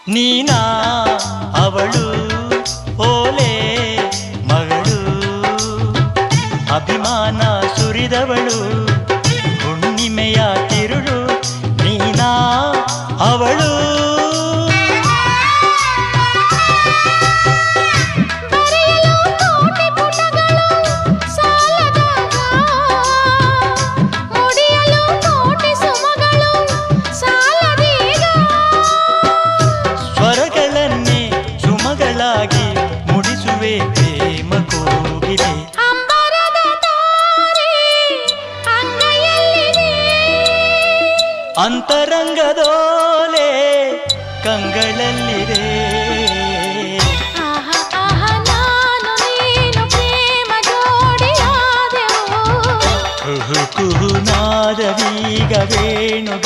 ನೀನಾ ಅವಳು ಓಲೆ ಮಗಳು ಅಭಿಮಾನ ಸುರಿದವಳು ಹುಣ್ಣಿಮೆಯ ತಿರುಳು ನೀನಾ ಅವಳು ಸ್ವರಗಳನ್ನೇ ಸುಮಗಳಾಗಿ ಮುಡಿಸುವೆ ಪ್ರೇಮ ಕೋಗಿಲೆ ಅಂತರಂಗದೋಲೆ ಕಂಗಳಲ್ಲಿದೆ ಕುಹು ಕುಹು ನಾದವೀಗ ವೇಣುಗಾನವಾದವು